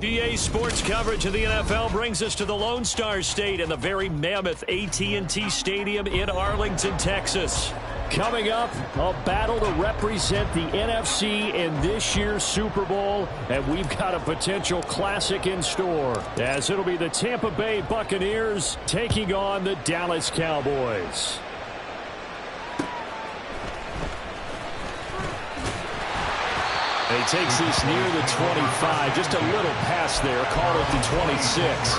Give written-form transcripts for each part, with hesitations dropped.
EA Sports coverage of the NFL brings us to the Lone Star State and the very mammoth AT&T Stadium in Arlington, Texas. Coming up, a battle to represent the NFC in this year's Super Bowl, and we've got a potential classic in store, as it'll be the Tampa Bay Buccaneers taking on the Dallas Cowboys. He takes this near the 25. Just a little pass there. Call it the 26.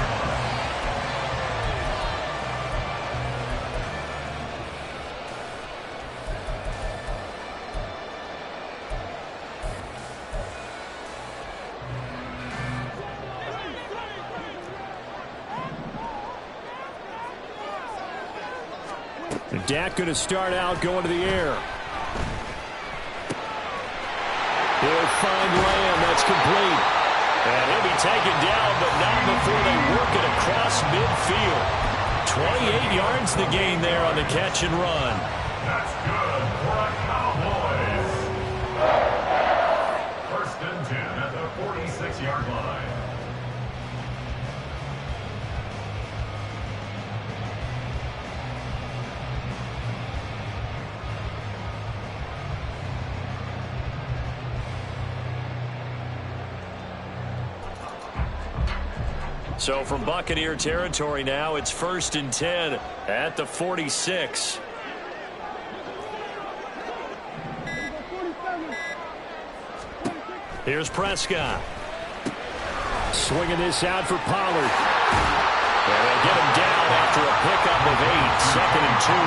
And Dak going to start out going to the air. He'll find Lamb. That's complete. And he'll be taken down, but not before they work it across midfield. 28 yards the gain there on the catch and run. That's good for a Cowboys. First and 10 at the 46-yard line. So from Buccaneer territory now, it's first and 10 at the 46. Here's Prescott. Swinging this out for Pollard. And they'll get him down after a pickup of 8, second and 2.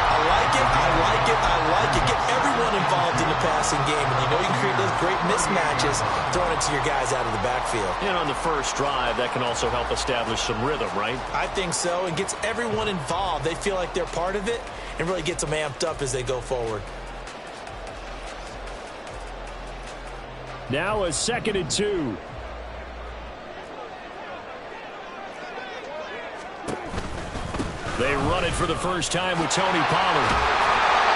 I like it, I like it, I like it. Get everyone involved in the passing game. And you know you can create those great mismatches throwing it to your guys out of the backfield. And on the first drive, that can also help establish some rhythm, right? I think so, and gets everyone involved. They feel like they're part of it and really gets them amped up as they go forward. Now a second and 2. They run it for the first time with Tony Pollard.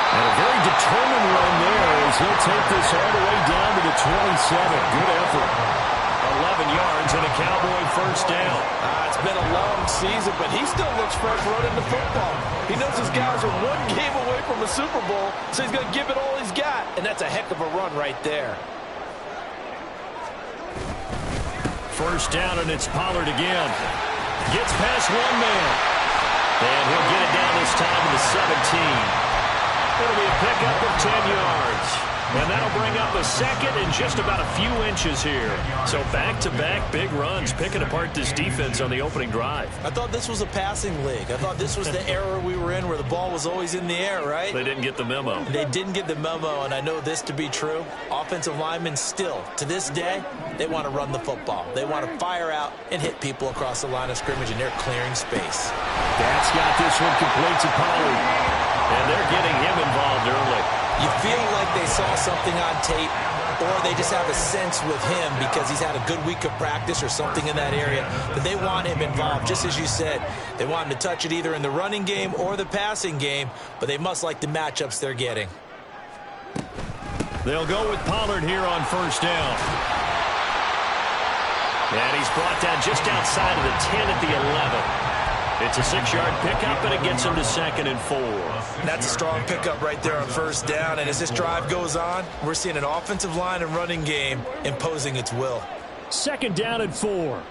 And a very determined run there as he'll take this all the way down to the 27. Good effort. 11 yards and a Cowboy first down. It's been a long season, but he still looks fresh running the football. He knows his guys are one game away from a Super Bowl, so he's going to give it all he's got. And that's a heck of a run right there. First down, and it's Pollard again. Gets past one man. And he'll get it down this time to the 17. It'll be a pickup of 10 yards. And that'll bring up a second and just about a few inches here. So back-to-back big runs, picking apart this defense on the opening drive. I thought this was a passing league. I thought this was the era we were in where the ball was always in the air, right? They didn't get the memo. They didn't get the memo, and I know this to be true. Offensive linemen still, to this day, they want to run the football. They want to fire out and hit people across the line of scrimmage, and they're clearing space. That's got this one complete to Pollard. And they're getting him involved early. You feel like they saw something on tape, or they just have a sense with him because he's had a good week of practice or something in that area, that they want him involved. Just as you said, they want him to touch it either in the running game or the passing game, but they must like the matchups they're getting. They'll go with Pollard here on first down. And he's brought down just outside of the 10 at the 11. It's a 6-yard pickup, and it gets him to second and 4. That's a strong pickup right there on first down. And as this drive goes on, we're seeing an offensive line and running game imposing its will. Second down and 4.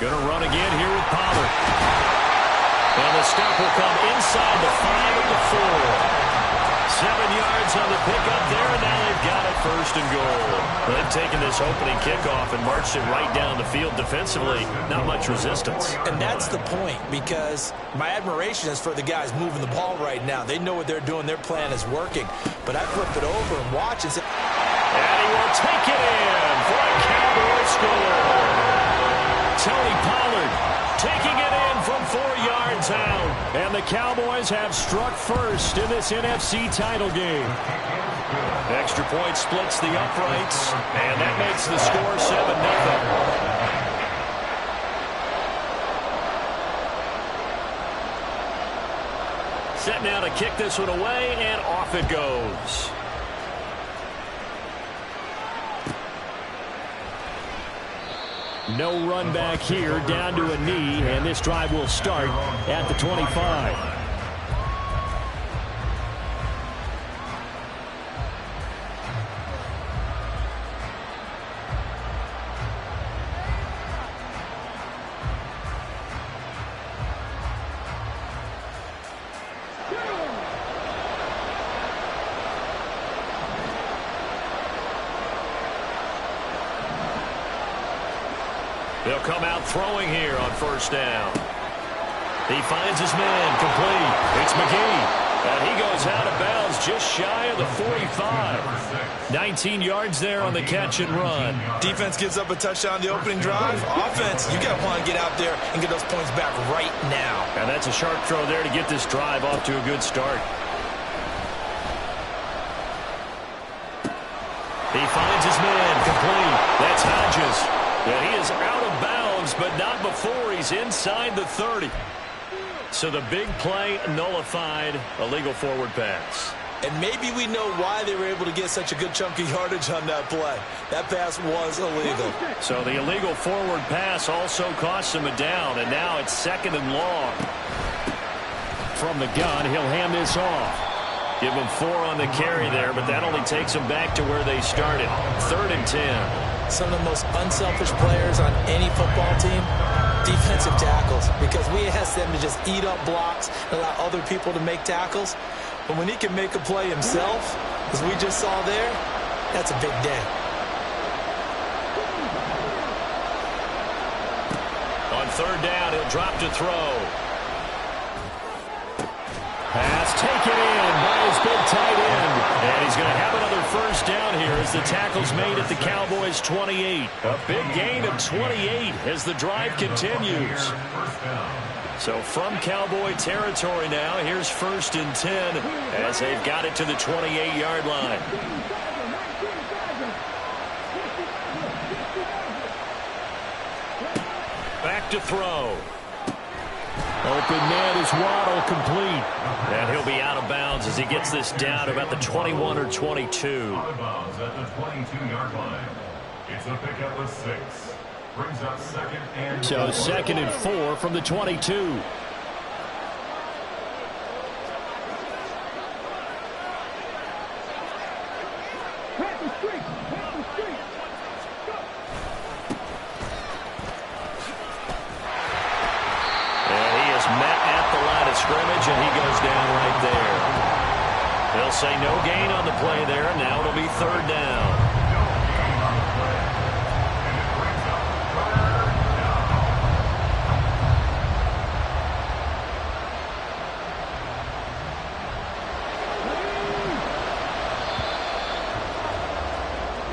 Gonna run again here with Pollard. And the stop will come inside the 5 at the 4. 7 yards on the pickup there, and now they've got it first and goal. They've taken this opening kickoff and marched it right down the field defensively. Not much resistance. And that's the point, because my admiration is for the guys moving the ball right now. They know what they're doing. Their plan is working. But I flip it over and watch and say, and he will take it in for a Cowboy score. Tony Pollard taking it in from 4 yards out. And the Cowboys have struck first in this NFC title game. Extra point splits the uprights, and that makes the score 7-0. Set now to kick this one away, and off it goes. No run back here, down to a knee, and this drive will start at the 25. They'll come out throwing here on first down. He finds his man, complete. It's McGee. And he goes out of bounds just shy of the 45. 19 yards there on the catch and run. Defense gives up a touchdown the opening drive. Offense, you got to want to get out there and get those points back right now. And that's a sharp throw there to get this drive off to a good start. He finds his man, complete. That's Hodges. And he is out of bounds, but not before he's inside the 30. So the big play nullified, illegal forward pass. And maybe we know why they were able to get such a good chunk of yardage on that play. That pass was illegal. So the illegal forward pass also cost him a down, and now it's 2nd and long. From the gun, he'll hand this off. Give him 4 on the carry there, but that only takes him back to where they started. 3rd and 10. Some of the most unselfish players on any football team, defensive tackles, because we ask them to just eat up blocks and allow other people to make tackles. But when he can make a play himself, as we just saw there, that's a big day. On 3rd down, he'll drop to throw. Pass taken in by his big tight end. And he's going to have another first down here as the tackle's made at the Cowboys' 28. A big gain of 28 as the drive continues. So from Cowboy territory now, here's 1st and 10 as they've got it to the 28-yard line. Back to throw. Open man is Waddle, complete. And he'll be out of bounds as he gets this down about the 21 or 22. Out of bounds at the 22-yard line. It's a pickup of 6. Brings up 2nd and 4. So 2nd and 4 from the 22. Scrimmage, and he goes down right there. They'll say no gain on the play there, and now it'll be 3rd down.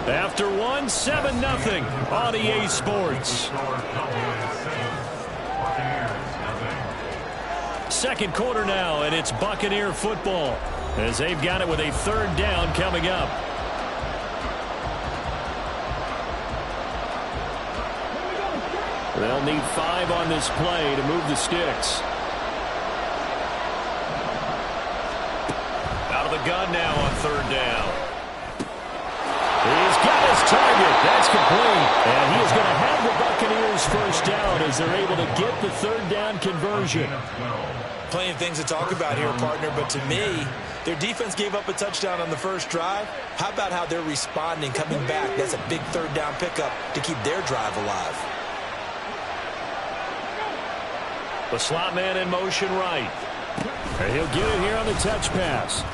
After 1, 7-0 on EA Sports. 2nd quarter now, and it's Buccaneer football as they've got it with a 3rd down coming up. They'll need 5 on this play to move the sticks. Out of the gun now on 3rd down. He's got his target. That's complete. And he is going to have the Buccaneers first down as they're able to get the 3rd down conversion. Plenty of things to talk about here, partner, but to me, their defense gave up a touchdown on the first drive. How about how they're responding, coming back? That's a big 3rd down pickup to keep their drive alive. The slot man in motion right. And he'll get it here on the touch pass.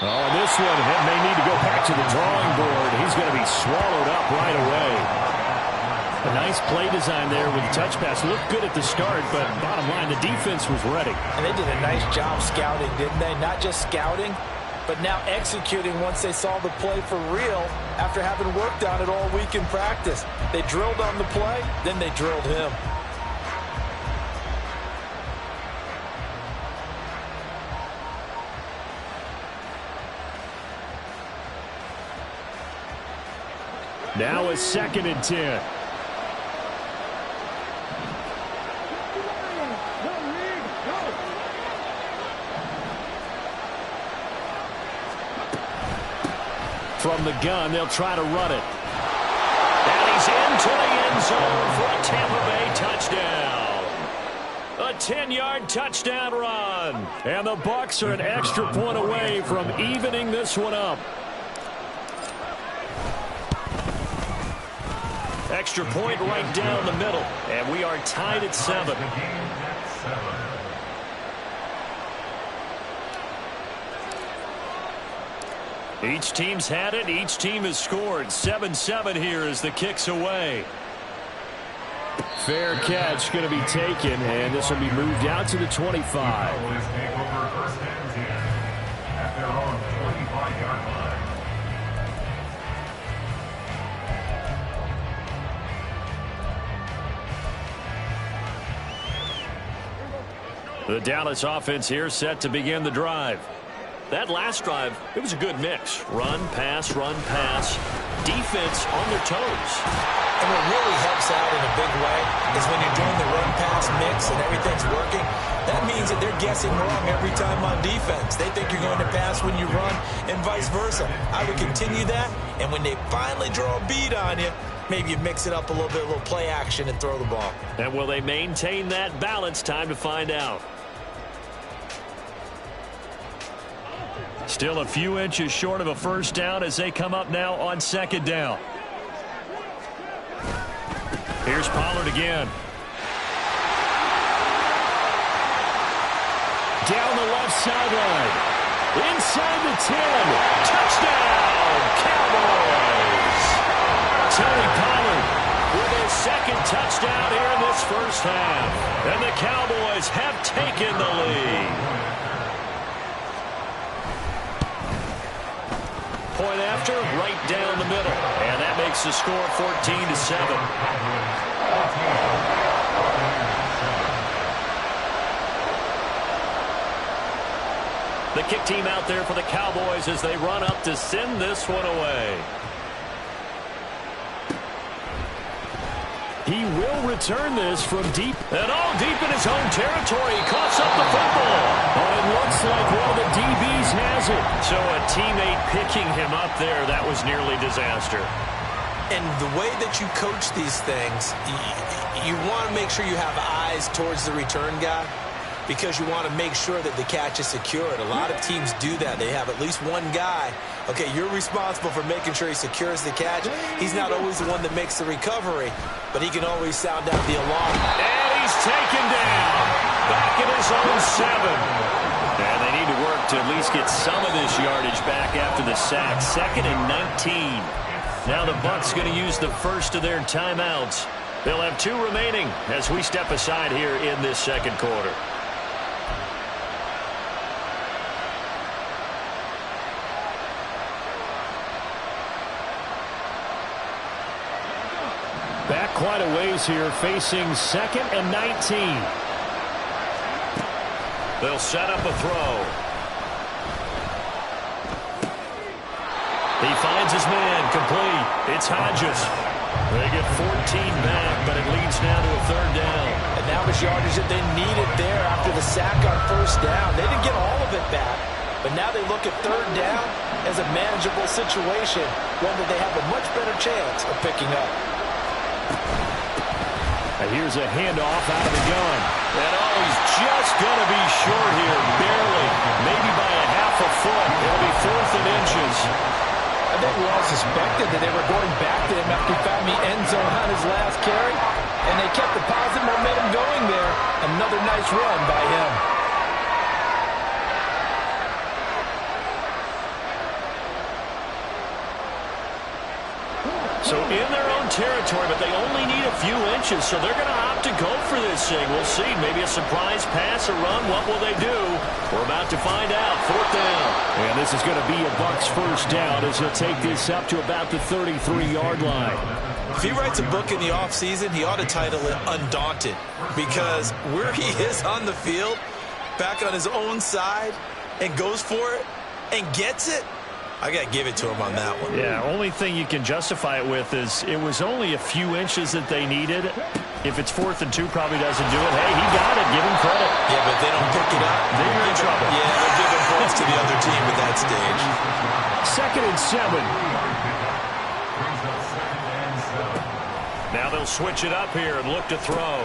Oh, this one may need to go back to the drawing board. He's going to be swallowed up right away. A nice play design there with the touch pass. Looked good at the start, but bottom line, the defense was ready. And they did a nice job scouting, didn't they? Not just scouting, but now executing once they saw the play for real after having worked on it all week in practice. They drilled on the play, then they drilled him. Now it's 2nd and 10. From the gun, they'll try to run it. And he he's into the end zone for a Tampa Bay touchdown. A 10-yard touchdown run. And the Bucs are an extra point away from evening this one up. Extra point right down the middle. And we are tied at 7. Each team's had it. Each team has scored. 7-7 here as the kick's away. Fair catch going to be taken, and this will be moved out to the 25. The Dallas offense here set to begin the drive. That last drive, it was a good mix. Run, pass, defense on their toes. And what really helps out in a big way is when you're doing the run-pass mix and everything's working, that means that they're guessing wrong every time on defense. They think you're going to pass when you run and vice versa. I would continue that, and when they finally draw a bead on you, maybe you mix it up a little bit, a little play action and throw the ball. And will they maintain that balance? Time to find out. Still a few inches short of a first down as they come up now on second down. Here's Pollard again. Down the left sideline. Inside the 10. Touchdown, Cowboys. Tony Pollard with his second touchdown here in this first half. And the Cowboys have taken the lead. Point after, right down the middle. And that makes the score 14-7. The kick team out there for the Cowboys as they run up to send this one away. He will return this from deep. And all deep in his own territory. He coughs up the football. Oh, it looks like one of the DBs has it. So a teammate picking him up there, that was nearly disaster. And the way that you coach these things, you want to make sure you have eyes towards the return guy because you want to make sure that the catch is secured. A lot of teams do that. They have at least one guy. Okay, you're responsible for making sure he secures the catch. He's not always the one that makes the recovery, but he can always sound out the alarm. And he's taken down. Back at his own 7. And they need to work to at least get some of this yardage back after the sack. 2nd and 19. Now the Bucs going to use the first of their timeouts. They'll have 2 remaining as we step aside here in this second quarter. Back quite a ways here, facing 2nd and 19. They'll set up a throw. He finds his man, complete. It's Hodges. They get 14 back, but it leads now to a 3rd down. And that was yardage that they needed there after the sack on 1st down. They didn't get all of it back, but now they look at 3rd down as a manageable situation, one that they have a much better chance of picking up. And here's a handoff out of the gun. And oh, he's just going to be short here, barely. Maybe by a half a foot. It'll be 4th and inches. I think we all suspected that they were going back to him after he found the end zone on his last carry. And they kept the positive momentum going there. Another nice run by him. So in their own territory, but they only need a few inches, so they're going to opt to go for this thing. We'll see. Maybe a surprise pass or run. What will they do? We're about to find out. 4th down. And this is going to be a Bucs first down as he'll take this up to about the 33-yard line. If he writes a book in the offseason, he ought to title it Undaunted, because where he is on the field, back on his own side, and goes for it and gets it, I got to give it to him on that one. Yeah, only thing you can justify it with is it was only a few inches that they needed. If it's 4th and 2, probably doesn't do it. Hey, he got it. Give him credit. Yeah, but if they don't pick it up, they're in trouble. Yeah, they're giving points to the other team at that stage. 2nd and 7. Now they'll switch it up here and look to throw.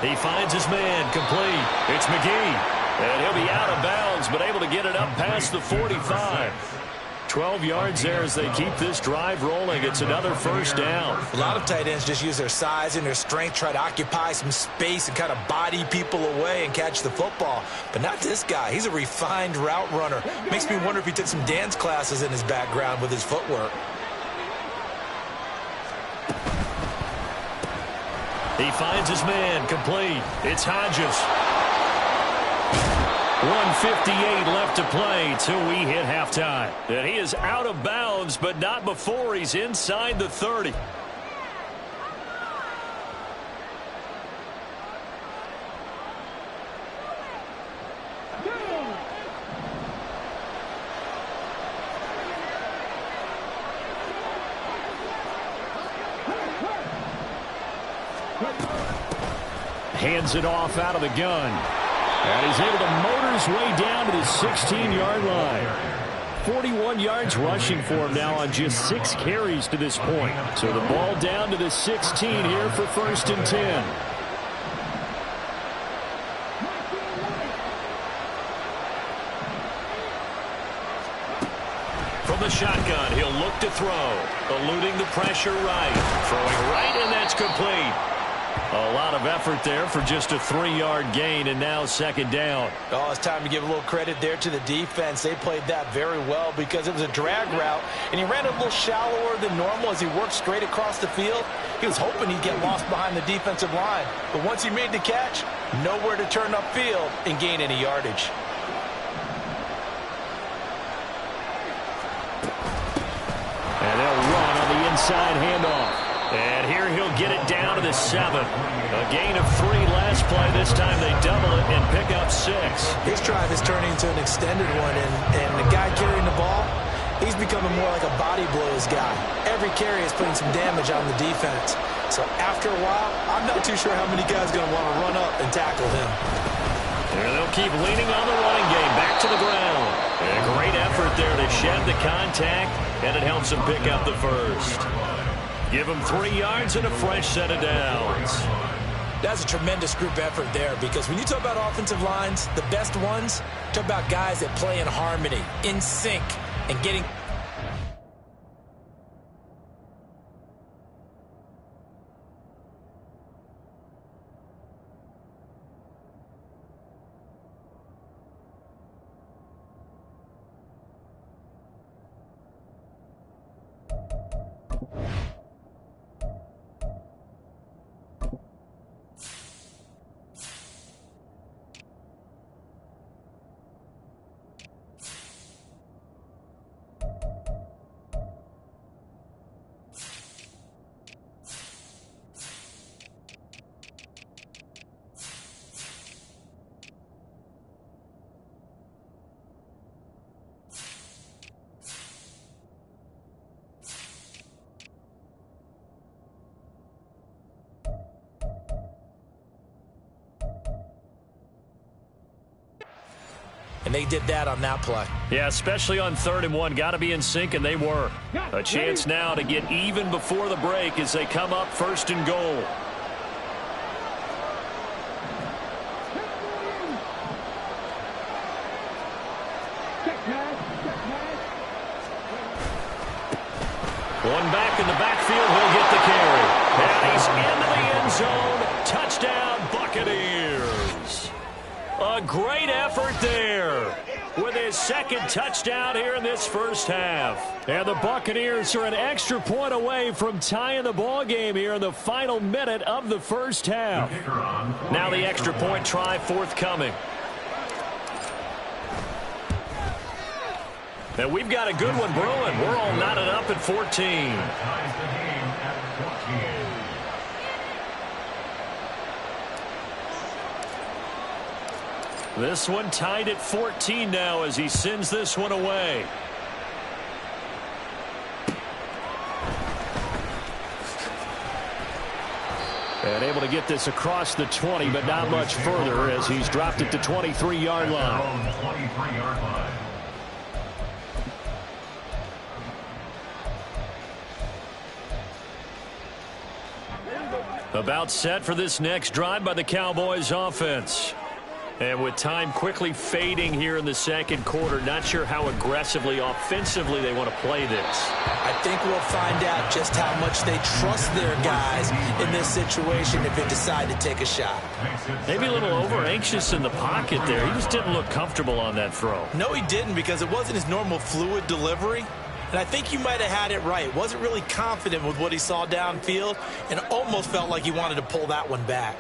He finds his man, complete. It's McGee. And he'll be out of bounds, but able to get it up past the 45. 12 yards there as they keep this drive rolling. It's another first down. A lot of tight ends just use their size and their strength, try to occupy some space and kind of body people away and catch the football. But not this guy. He's a refined route runner. Makes me wonder if he took some dance classes in his background with his footwork. He finds his man, complete. It's Hodges. 1:58 left to play till we hit halftime. And he is out of bounds, but not before he's inside the 30. Hands it off out of the gun. And he's able to motor his way down to the 16-yard line. 41 yards rushing for him now on just 6 carries to this point. So the ball down to the 16 here for 1st and 10. From the shotgun, he'll look to throw. Eluding the pressure right. Throwing right, and that's complete. A lot of effort there for just a 3-yard gain, and now 2nd down. Oh, it's time to give a little credit there to the defense. They played that very well because it was a drag route, and he ran a little shallower than normal as he worked straight across the field. He was hoping he'd get lost behind the defensive line, but once he made the catch, nowhere to turn upfield and gain any yardage. And they'll run on the inside handoff. And here he'll get it down to the 7. A gain of 3 last play. This time they double it and pick up 6. His drive is turning into an extended one, and the guy carrying the ball, he's becoming more like a body blows guy. Every carry is putting some damage on the defense. So after a while, I'm not too sure how many guys are going to want to run up and tackle him. And they'll keep leaning on the running game. Back to the ground. And a great effort there to shed the contact, and it helps him pick up the first. Give him 3 yards and a fresh set of downs. That's a tremendous group effort there, because when you talk about offensive lines, the best ones, talk about guys that play in harmony, in sync, and getting... And they did that on that play. Yeah, especially on 3rd and 1. Got to be in sync, and they were. A chance now to get even before the break as they come up 1st and goal. One back in the backfield, he'll get the carry. And he's into the end zone. Touchdown, Buccaneers. A great effort there with his 2nd touchdown here in this first half. And the Buccaneers are an extra point away from tying the ball game here in the final minute of the first half. Now the extra point try forthcoming. And we've got a good one brewing. We're all knotted up at 14. This one tied at 14 now as he sends this one away. And able to get this across the 20, but not much further as he's dropped it to 23-yard line. 23-yard line. About set for this next drive by the Cowboys offense. And with time quickly fading here in the second quarter, not sure how aggressively, offensively they want to play this. I think we'll find out just how much they trust their guys in this situation if they decide to take a shot. Maybe a little over-anxious in the pocket there. He just didn't look comfortable on that throw. No, he didn't, because it wasn't his normal fluid delivery. And I think you might have had it right. Wasn't really confident with what he saw downfield and almost felt like he wanted to pull that one back.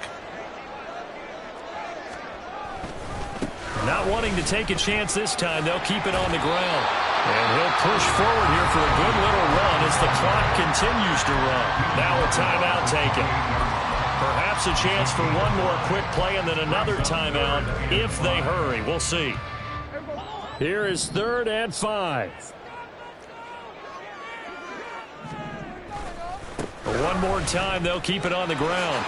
Not wanting to take a chance this time, they'll keep it on the ground. And he'll push forward here for a good little run as the clock continues to run. Now a timeout taken. Perhaps a chance for one more quick play and then another timeout if they hurry. We'll see. Here is 3rd and 5. One more time, they'll keep it on the ground.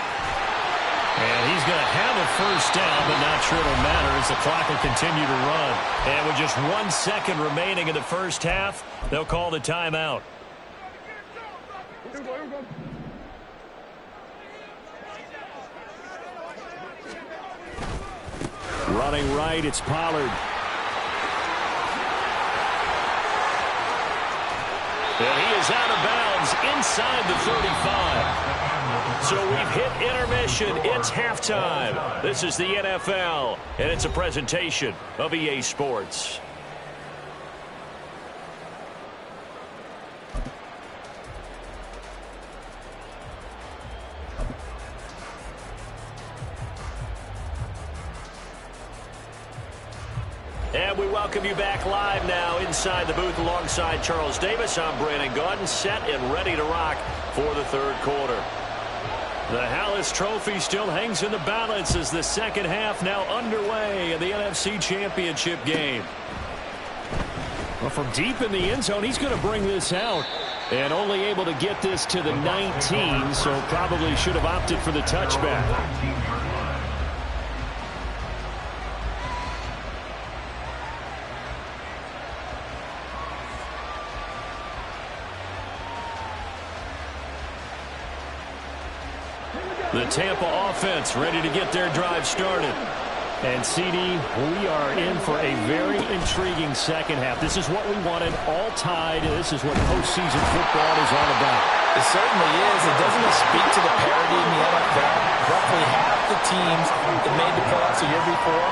And he's going to have a first down, but not sure it'll matter as the clock will continue to run. And with just 1 second remaining in the first half, they'll call the timeout. Running right, it's Pollard. And he is out of bounds inside the 35. So we've hit intermission. It's halftime. This is the NFL, and it's a presentation of EA Sports. And we welcome you back live now inside the booth alongside Charles Davis. I'm Brandon Gaudin, set and ready to rock for the third quarter. The Hallis Trophy still hangs in the balance as the second half now underway in the NFC Championship game. Well, from deep in the end zone, he's going to bring this out. And only able to get this to the 19, so probably should have opted for the touchback. The Tampa offense ready to get their drive started. And, CD, we are in for a very intriguing second half. This is what we wanted, all tied. This is what postseason football is all about. It certainly is. It doesn't speak to the parity in the NFL. Roughly half the teams that made the playoffs a year before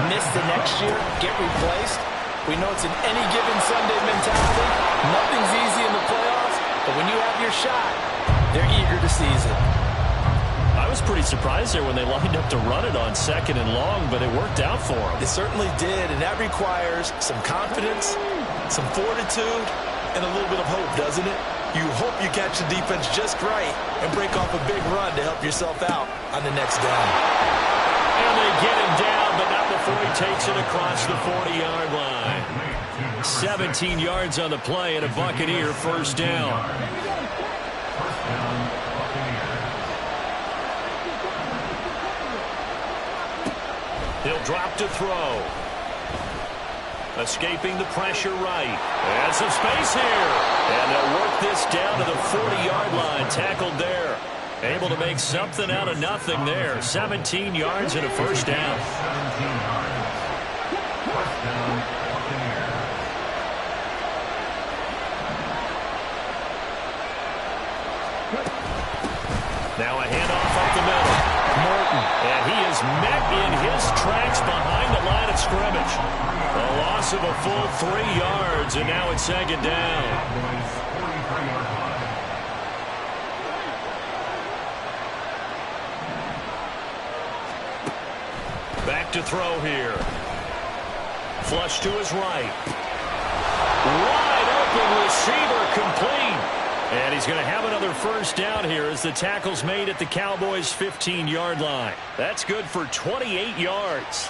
miss the next year, get replaced. We know it's an any given Sunday mentality. Nothing's easy in the playoffs, but when you have your shot, they're eager to seize it. I was pretty surprised there when they lined up to run it on 2nd and long, but it worked out for them. It certainly did, and that requires some confidence, some fortitude, and a little bit of hope, doesn't it? You hope you catch the defense just right and break off a big run to help yourself out on the next down. And they get him down, but not before he takes it across the 40-yard line. 17 yards on the play and a Buccaneer first down. He'll drop to throw. Escaping the pressure right. And some space here. And they'll work this down to the 40-yard line. Tackled there. Able to make something out of nothing there. 17 yards and a first down. Now a handoff up the middle. And he is met in his tracks behind the line of scrimmage. A loss of a full 3 yards, and now it's 2nd down. Back to throw here. Flush to his right. Wide open receiver complete. And he's going to have another first down here as the tackle's made at the Cowboys' 15-yard line. That's good for 28 yards.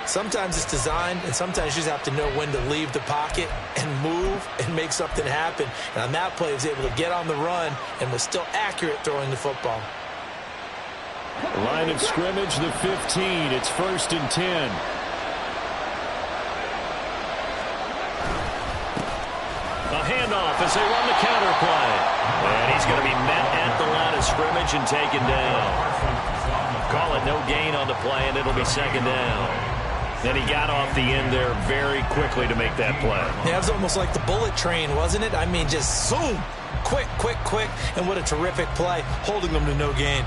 Sometimes it's designed, and sometimes you just have to know when to leave the pocket and move and make something happen. And on that play, he was able to get on the run and was still accurate throwing the football. Line of scrimmage, the 15. It's 1st and 10. A handoff as they run the counter play. And he's going to be met at the line of of scrimmage and taken down. Call it no gain on the play, and it'll be second down. And he got off the end there very quickly to make that play. Yeah, it was almost like the bullet train, wasn't it? I mean, just zoom. Quick, quick, quick. And what a terrific play, holding them to no gain.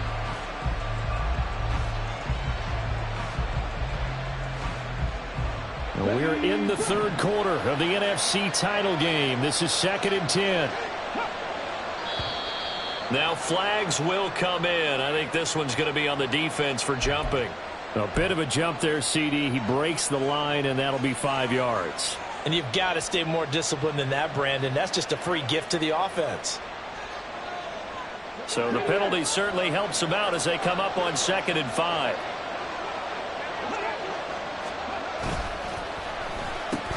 We're in the third quarter of the NFC title game. This is 2nd and 10. Now flags will come in. I think this one's going to be on the defense for jumping. A bit of a jump there, CD. He breaks the line, and that'll be 5 yards. And you've got to stay more disciplined than that, Brandon. That's just a free gift to the offense. So the penalty certainly helps them out as they come up on 2nd and 5.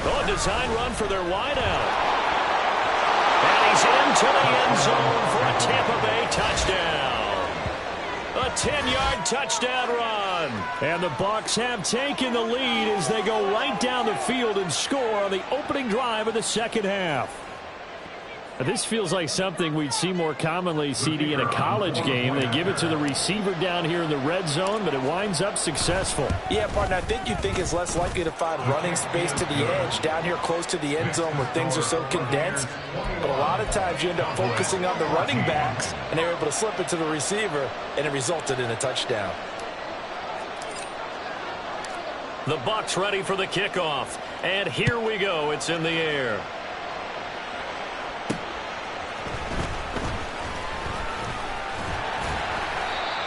Oh, design run for their wideout. And he's into the end zone for a Tampa Bay touchdown. A 10-yard touchdown run. And the Bucs have taken the lead as they go right down the field and score on the opening drive of the second half. This feels like something we'd see more commonly, CD, in a college game. They give it to the receiver down here in the red zone, but it winds up successful. Yeah, partner, I think you think it's less likely to find running space to the edge down here close to the end zone where things are so condensed. But a lot of times you end up focusing on the running backs, and they're able to slip it to the receiver, and it resulted in a touchdown. The Bucs ready for the kickoff. And here we go. It's in the air.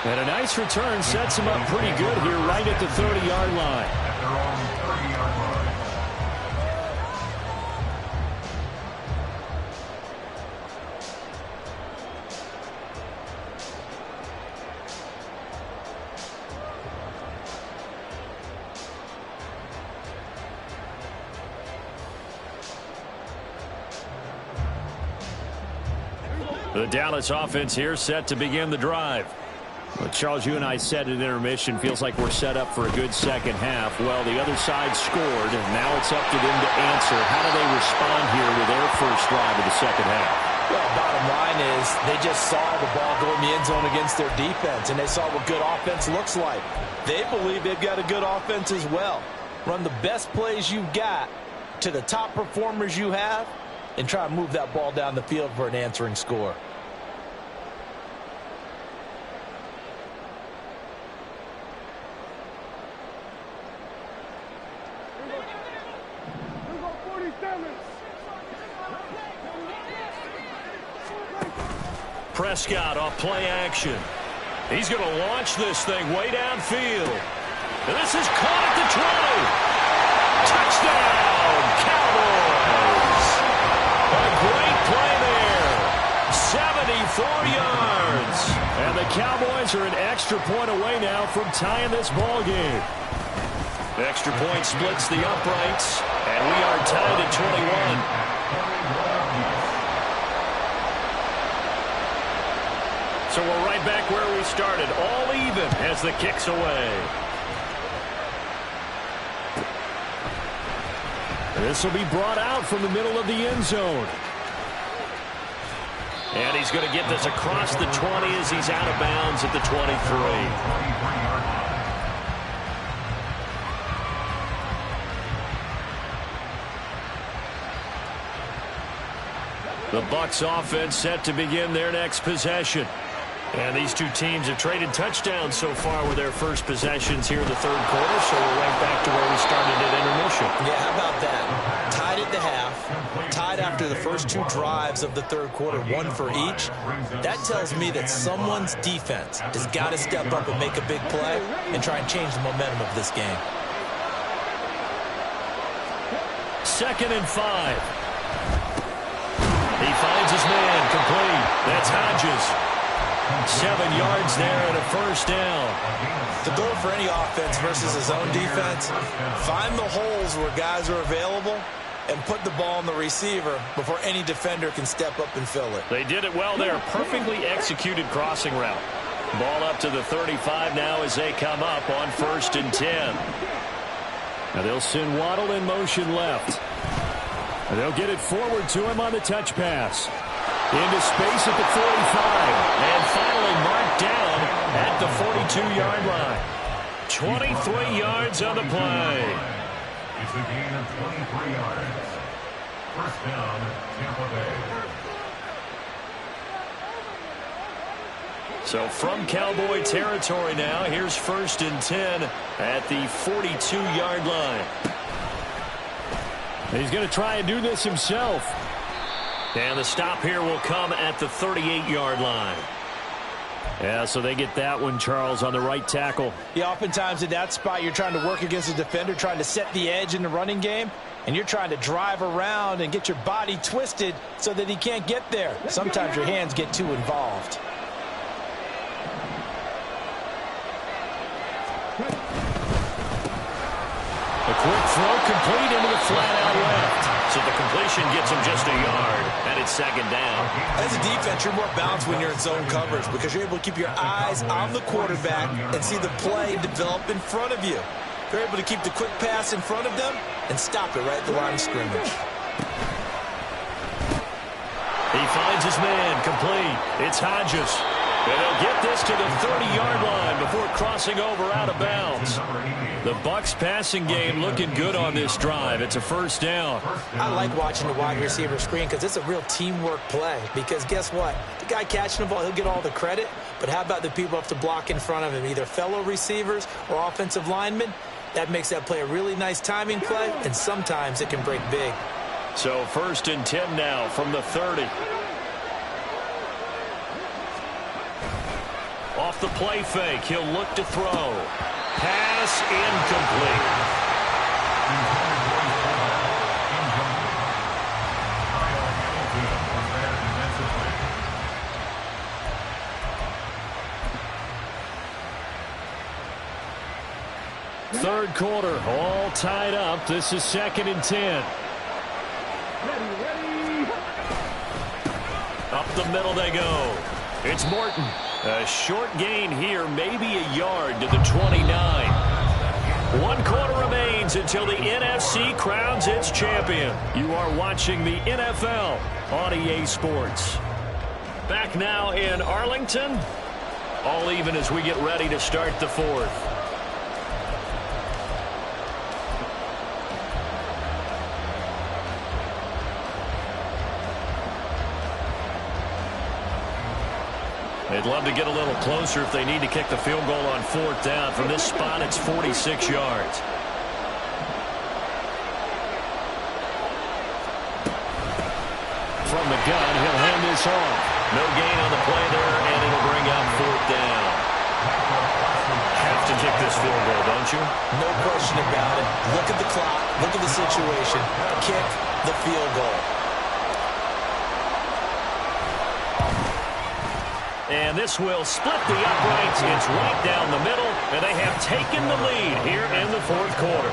And a nice return sets him up pretty good here right at the 30-yard line. At their own 30-yard line. The Dallas offense here set to begin the drive. Well, Charles, you and I said at intermission, feels like we're set up for a good second half. Well, the other side scored, and now it's up to them to answer. How do they respond here with their first drive of the second half? Well, bottom line is they just saw the ball go in the end zone against their defense, and they saw what good offense looks like. They believe they've got a good offense as well. Run the best plays you've got to the top performers you have, and try to move that ball down the field for an answering score. Prescott off play action. He's going to launch this thing way downfield. And this is caught at the 20. Touchdown, Cowboys. A great play there. 74 yards. And the Cowboys are an extra point away now from tying this ball game. Extra point splits the uprights. And we are tied at 21. So we're right back where we started, all even as the kick's away. This will be brought out from the middle of the end zone. And he's going to get this across the 20 as he's out of bounds at the 23. The Bucs offense set to begin their next possession. And these two teams have traded touchdowns so far with their first possessions here in the third quarter, so we're right back to where we started at intermission. Yeah, how about that? Tied at the half, tied after the first two drives of the third quarter, one for each. That tells me that someone's defense has got to step up and make a big play and try and change the momentum of this game. 2nd and 5. He finds his man complete. That's Hodges. 7 yards there and a first down. The goal for any offense versus his own defense, find the holes where guys are available and put the ball on the receiver before any defender can step up and fill it. They did it well there. Perfectly executed crossing route. Ball up to the 35 now as they come up on 1st and 10. Now they'll send Waddle in motion left. And they'll get it forward to him on the touch pass. Into space at the 45. And finally marked down at the 42-yard line. 23 yards on the play. It's a gain of 23 yards. First down, Tampa Bay. So from Cowboy territory now, here's 1st and 10 at the 42-yard line. He's going to try and do this himself. And the stop here will come at the 38-yard line. Yeah, so they get that one, Charles, on the right tackle. Yeah, oftentimes in that spot, you're trying to work against a defender, trying to set the edge in the running game, and you're trying to drive around and get your body twisted so that he can't get there. Sometimes your hands get too involved. A quick throw complete into the flat out left. So the completion gets him just a yard, and it's 2nd down. As a defense, you're more balanced when you're in zone coverage because you're able to keep your eyes on the quarterback and see the play develop in front of you. You're able to keep the quick pass in front of them and stop it right at the line of scrimmage. He finds his man, complete. It's Hodges. And they'll get this to the 30-yard line before crossing over out of bounds. The Bucs passing game looking good on this drive. It's a 1st down. I like watching the wide receiver screen because it's a real teamwork play. Because guess what? The guy catching the ball, he'll get all the credit. But how about the people up to block in front of him, either fellow receivers or offensive linemen? That makes that play a really nice timing play, and sometimes it can break big. So 1st and 10 now from the 30. Off the play fake, he'll look to throw. Pass incomplete. Third quarter, all tied up. This is 2nd and 10. Up the middle they go. It's Morton. A short gain here, maybe a yard to the 29. 1 quarter remains until the NFC crowns its champion. You are watching the NFL on EA Sports. Back now in Arlington. All even as we get ready to start the 4th. They'd love to get a little closer if they need to kick the field goal on 4th down. From this spot, it's 46 yards. From the gun, he'll hand this off. No gain on the play there, and it'll bring up 4th down. Have to kick this field goal, don't you? No question about it. Look at the clock. Look at the situation. Kick the field goal. And this will split the uprights. It's right down the middle, and they have taken the lead here in the 4th quarter.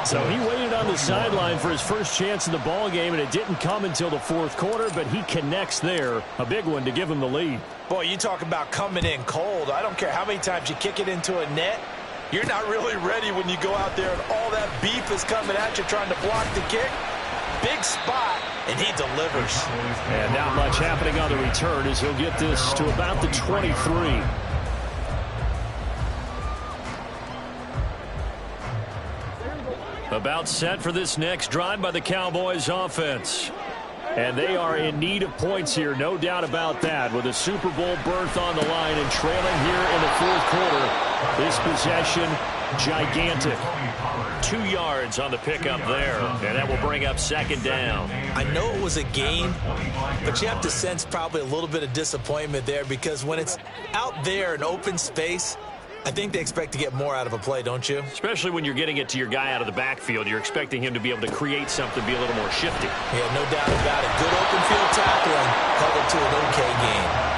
So he waited on the sideline for his first chance in the ball game, and it didn't come until the 4th quarter, but he connects there. A big one to give him the lead. Boy, you talk about coming in cold. I don't care how many times you kick it into a net. You're not really ready when you go out there and all that beef is coming at you trying to block the kick. Big spot, and he delivers. And not much happening on the return as he'll get this to about the 23. About set for this next drive by the Cowboys offense. And they are in need of points here, no doubt about that. With a Super Bowl berth on the line and trailing here in the 4th quarter. This possession, gigantic. 2 yards on the pickup there, and that will bring up 2nd down. I know it was a gain, but you have to sense probably a little bit of disappointment there because when it's out there in open space, I think they expect to get more out of a play, don't you? Especially when you're getting it to your guy out of the backfield. You're expecting him to be able to create something, be a little more shifty. Yeah, no doubt about it. Good open field tackling, held it to an okay game.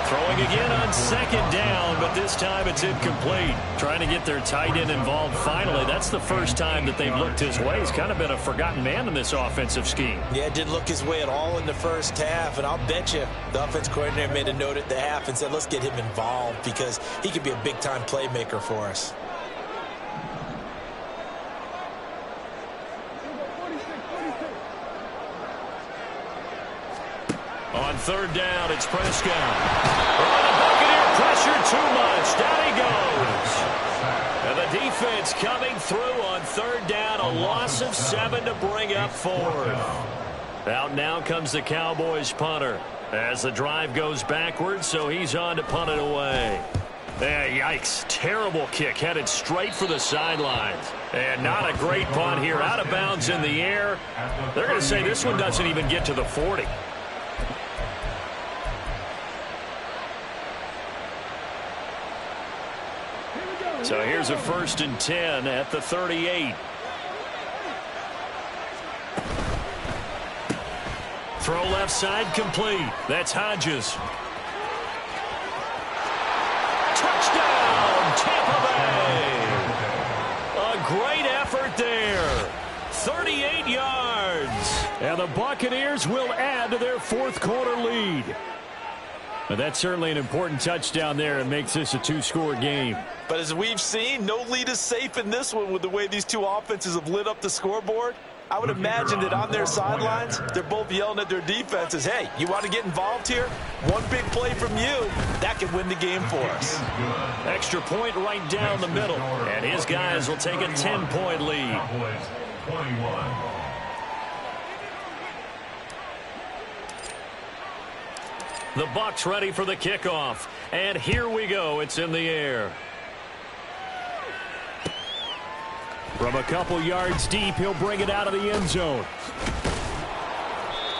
Throwing again on 2nd down, but this time it's incomplete. Trying to get their tight end involved finally. That's the first time that they've looked his way. He's kind of been a forgotten man in this offensive scheme. Yeah, it didn't look his way at all in the first half, and I'll bet you the offense coordinator made a note at the half and said, let's get him involved because he could be a big-time playmaker for us. On third down, it's Prescott. Oh, the Buccaneer pressure too much. Down he goes. And the defense coming through on third down. A loss of 7 to bring up 4th. Out now comes the Cowboys punter as the drive goes backwards, so he's on to punt it away. Yikes. Terrible kick headed straight for the sidelines. And not a great punt here. Out of bounds in the air. They're going to say this one doesn't even get to the 40. So here's a 1st and 10 at the 38. Throw left side complete. That's Hodges. Touchdown, Tampa Bay. A great effort there. 38 yards. And the Buccaneers will add to their 4th quarter lead. But that's certainly an important touchdown there and makes this a 2-score game. But as we've seen, no lead is safe in this one with the way these two offenses have lit up the scoreboard. I would imagine that on their sidelines, they're both yelling at their defenses, hey, you want to get involved here? One big play from you, that could win the game for us. Extra point right down the middle. And his guys will take a 10-point lead. The Bucs ready for the kickoff. And here we go. It's in the air. From a couple yards deep, he'll bring it out of the end zone.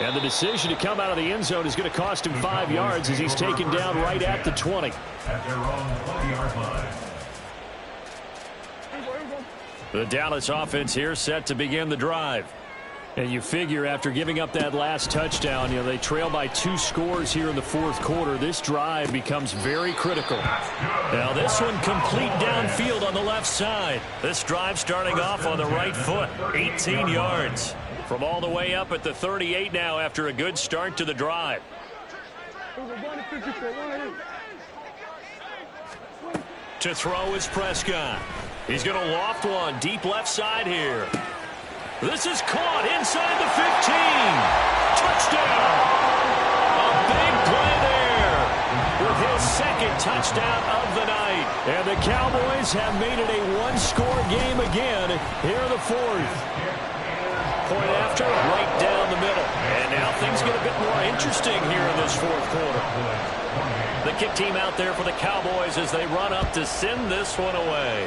And the decision to come out of the end zone is going to cost him 5 yards as he's taken down right at the 20. At their own 20-yard line. The Dallas offense here set to begin the drive. And you figure after giving up that last touchdown, they trail by 2 scores here in the 4th quarter. This drive becomes very critical. Now this one complete downfield on the left side. This drive starting off on the right foot. 18 yards. From all the way up at the 38 now after a good start to the drive. To throw is Prescott. He's going to loft one deep left side here. This is caught inside the 15. Touchdown. A big play there with his 2nd touchdown of the night. And the Cowboys have made it a 1-score game again here in the 4th. Point after, right down the middle. And now things get a bit more interesting here in this 4th quarter. The kick team out there for the Cowboys as they run up to send this one away.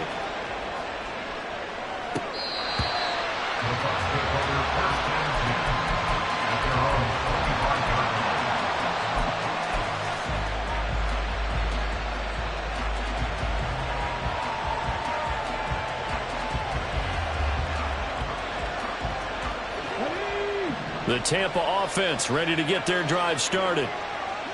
The Tampa offense ready to get their drive started.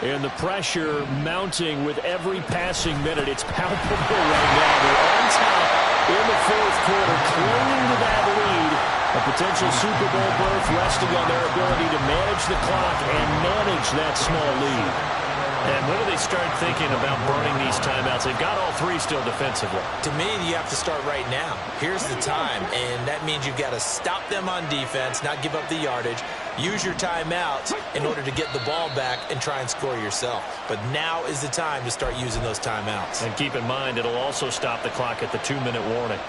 And the pressure mounting with every passing minute. It's palpable right now. They're on top in the 4th quarter, clinging to that lead. A potential Super Bowl berth resting on their ability to manage the clock and manage that small lead. And when do they start thinking about burning these timeouts? They've got all 3 still defensively. To me, you have to start right now. Here's the time, and that means you've got to stop them on defense, not give up the yardage, use your timeouts in order to get the ball back and try and score yourself. But now is the time to start using those timeouts. And keep in mind, it'll also stop the clock at the 2-minute warning.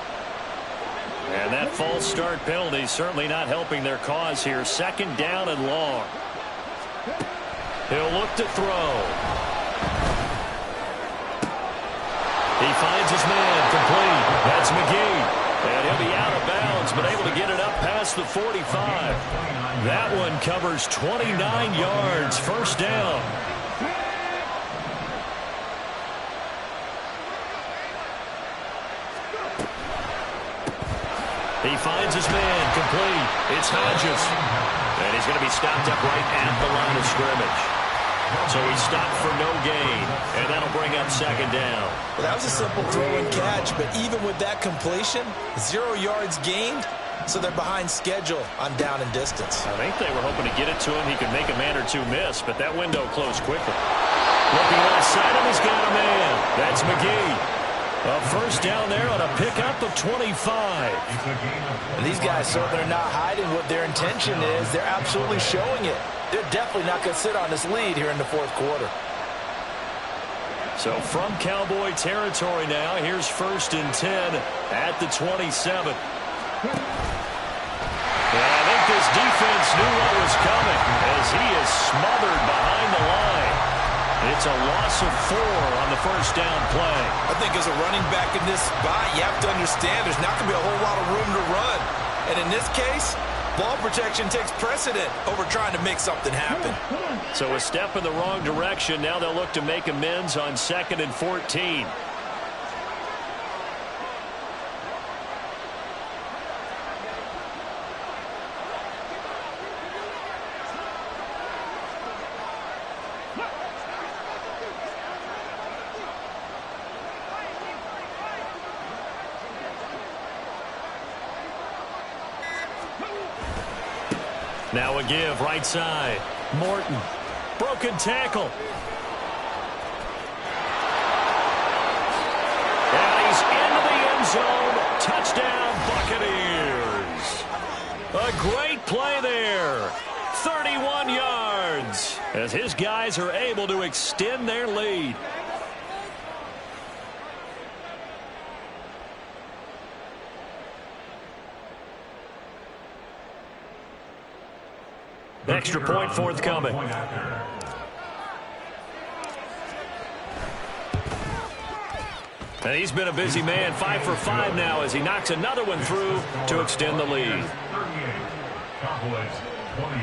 And that false start penalty certainly not helping their cause here. 2nd down and long. He'll look to throw. He finds his man complete. That's McGee. And he'll be out of bounds, but able to get it up past the 45. That one covers 29 yards. 1st down. He finds his man complete. It's Hodges. And he's going to be stopped up right at the line of scrimmage. So he's stopped for no gain, and that'll bring up 2nd down. Well, that was a simple throw and catch, but even with that completion, 0 yards gained, so they're behind schedule on down and distance. I think they were hoping to get it to him. He could make a man or 2 miss, but that window closed quickly. Looking left side of he's got a man. That's McGee. A 1st down there on a pickup of 25. And these guys certainly are not hiding what their intention is. They're absolutely showing it. they're definitely not going to sit on this lead here in the fourth quarter. So from Cowboy territory now, here's 1st and 10 at the 27. I think this defense knew what was coming as he is smothered behind the line. It's a loss of 4 on the first down play. I think as a running back in this spot, you have to understand there's not going to be a whole lot of room to run. And in this case, ball protection takes precedent over trying to make something happen. So a step in the wrong direction. Now they'll look to make amends on 2nd and 14. Now a give, right side. Morton. Broken tackle. And he's into the end zone. Touchdown, Buccaneers. A great play there. 31 yards. As his guys are able to extend their lead. Extra point forthcoming. And he's been a busy man, 5 for 5 now as he knocks another one through to extend the lead. Cowboys 28.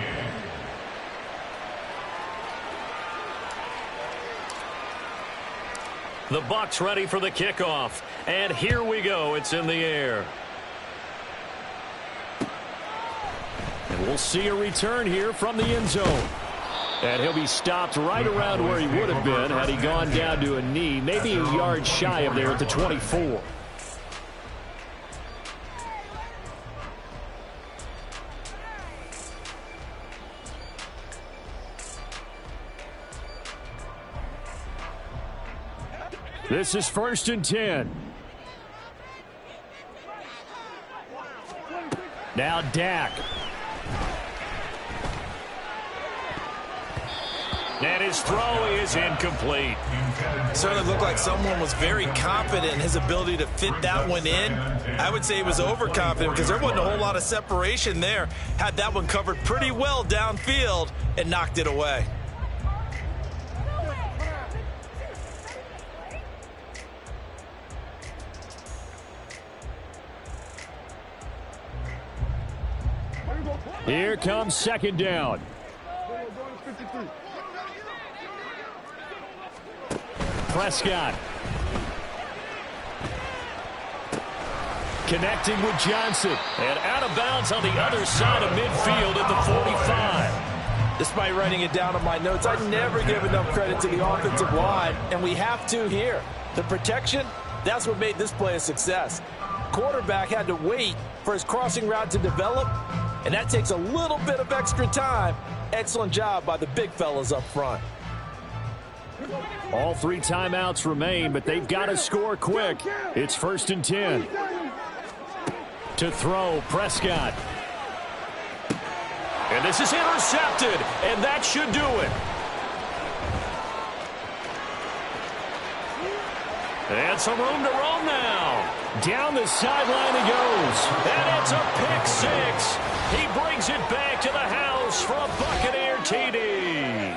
The Bucs ready for the kickoff. And here we go. It's in the air. And we'll see a return here from the end zone. And he'll be stopped right around where he would have been had he gone down to a knee, maybe a yard shy of there at the 24. This is 1st and 10. Now Dak. And his throw is incomplete. Certainly looked like someone was very confident in his ability to fit that one in. I would say he was overconfident because there wasn't a whole lot of separation there. Had that one covered pretty well downfield and knocked it away. Here comes 2nd down. Prescott. Connecting with Johnson. And out of bounds on the other side of midfield at the 45. Despite writing it down on my notes, I never give enough credit to the offensive line, and we have to here. The protection, that's what made this play a success. Quarterback had to wait for his crossing route to develop, and that takes a little bit of extra time. Excellent job by the big fellas up front. All 3 timeouts remain, but they've got to score quick. It's 1st and 10. To throw, Prescott. And this is intercepted, and that should do it. And some room to roam now. Down the sideline he goes. And it's a pick 6. He brings it back to the house for a Buccaneer TD.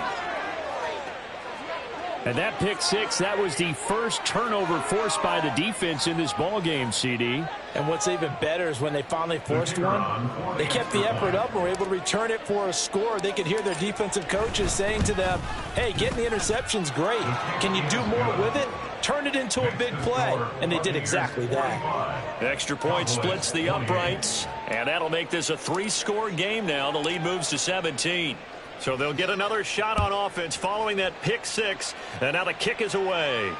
And that pick 6, that was the first turnover forced by the defense in this ballgame, CD. And what's even better is when they finally forced one, they kept the effort up and were able to return it for a score. They could hear their defensive coaches saying to them, hey, getting the interception's great. Can you do more with it? Turn it into a big play. And they did exactly that. Extra point splits the uprights, and that'll make this a 3-score game now. The lead moves to 17. So they'll get another shot on offense following that pick 6, and now the kick is away.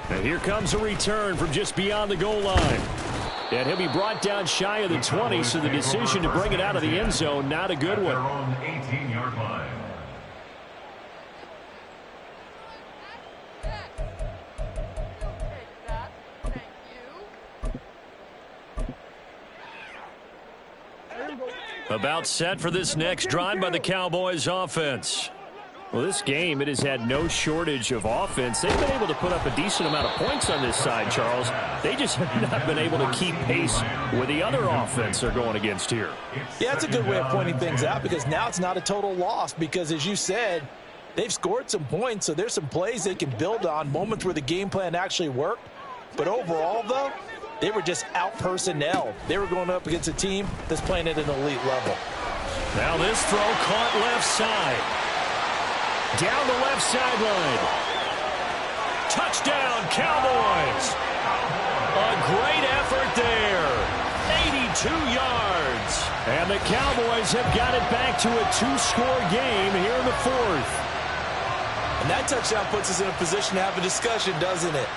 And here comes a return from just beyond the goal line. And he'll be brought down shy of the 20, so the decision to bring it out of the end zone, not a good one. On the 18-yard line. About set for this next drive by the Cowboys offense. Well, this game, it has had no shortage of offense. They've been able to put up a decent amount of points on this side, Charles. They just have not been able to keep pace with the other offense they're going against here. Yeah, that's a good way of pointing things out, because now it's not a total loss, because as you said, they've scored some points, so there's some plays they can build on, moments where the game plan actually worked. But overall, though, they were just out personnel. They were going up against a team that's playing at an elite level. Now this throw caught left side. Down the left sideline. Touchdown, Cowboys. A great effort there. 82 yards. And the Cowboys have got it back to a two-score game here in the fourth. And that touchdown puts us in a position to have a discussion, doesn't it?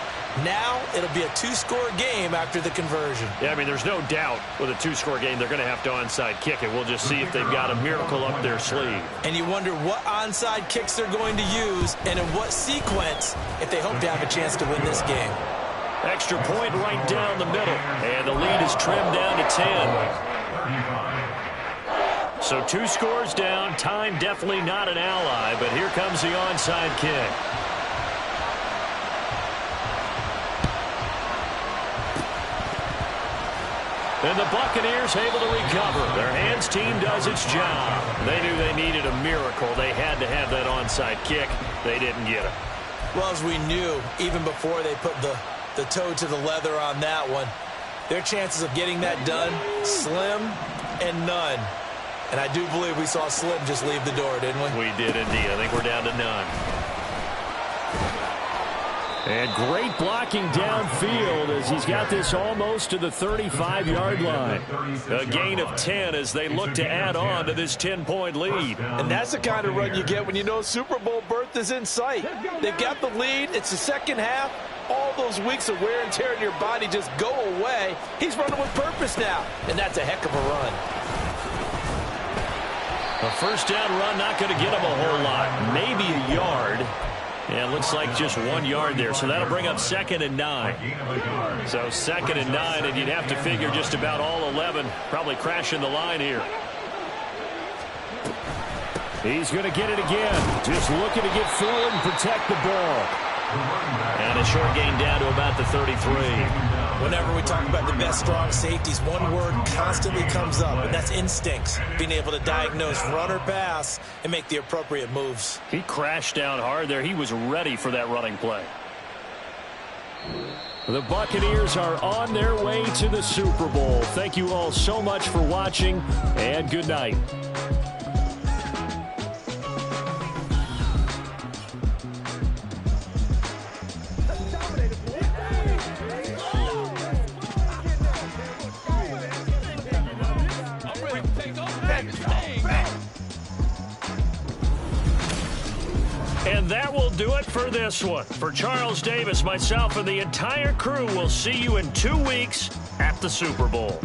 Now it'll be a two-score game after the conversion. Yeah, I mean, there's no doubt with a two-score game they're going to have to onside kick it. We'll just see if they've got a miracle up their sleeve. And you wonder what onside kicks they're going to use and in what sequence if they hope to have a chance to win this game. Extra point right down the middle. And the lead is trimmed down to 10. So 2 scores down. Time definitely not an ally, but here comes the onside kick. And the Buccaneers able to recover. Their hands team does its job. They knew they needed a miracle. They had to have that onside kick. They didn't get it. Well, as we knew, even before they put the toe to the leather on that one, their chances of getting that done, slim and none. And I do believe we saw Slim just leave the door, didn't we? We did indeed. I think we're down to none. And great blocking downfield as he's got this almost to the 35-yard line. A gain of 10 as they look to add on to this 10-point lead. And that's the kind of run you get when you know Super Bowl berth is in sight. They've got the lead. It's the second half. All those weeks of wear and tear in your body just go away. He's running with purpose now, and that's a heck of a run. A first down run not going to get him a whole lot. Maybe a yard. Yeah, it looks like just 1 yard there, so that'll bring up 2nd and 9. So 2nd and 9, and you'd have to figure just about all 11 probably crashing the line here. He's going to get it again. Just looking to get forward and protect the ball. And a short gain down to about the 33. Whenever we talk about the best strong safeties, one word constantly comes up, and that's instincts. Being able to diagnose run or pass and make the appropriate moves. He crashed down hard there. He was ready for that running play. The Buccaneers are on their way to the Super Bowl. Thank you all so much for watching, and good night. And that will do it for this one. For Charles Davis, myself, and the entire crew, we'll see you in 2 weeks at the Super Bowl.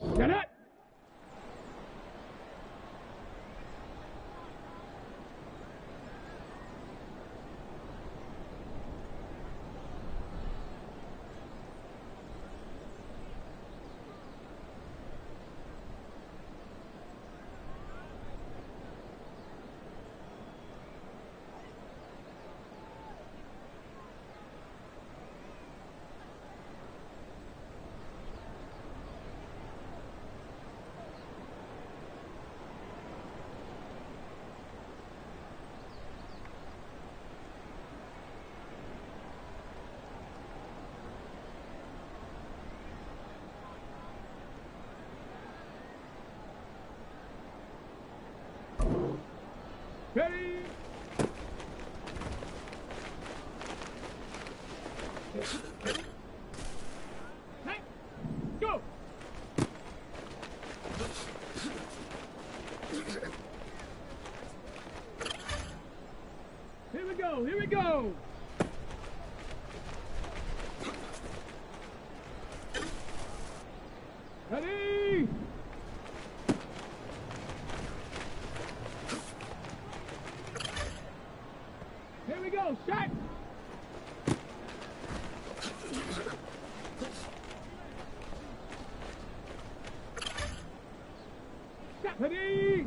Get it! Ready? Hey, go! Here we go, here we go! Ready? Here we go, shot! Shot, ready!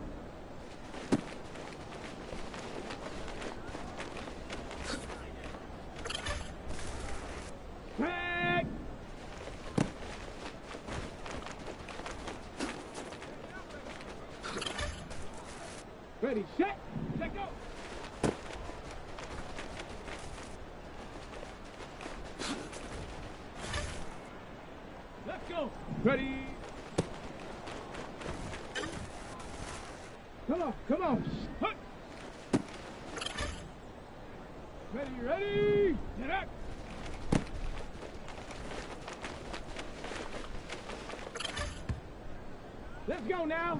Back! Ready, shot! Let go! Let's go! Ready! Come on, come on! Hut. Ready, ready! Get up! Let's go now!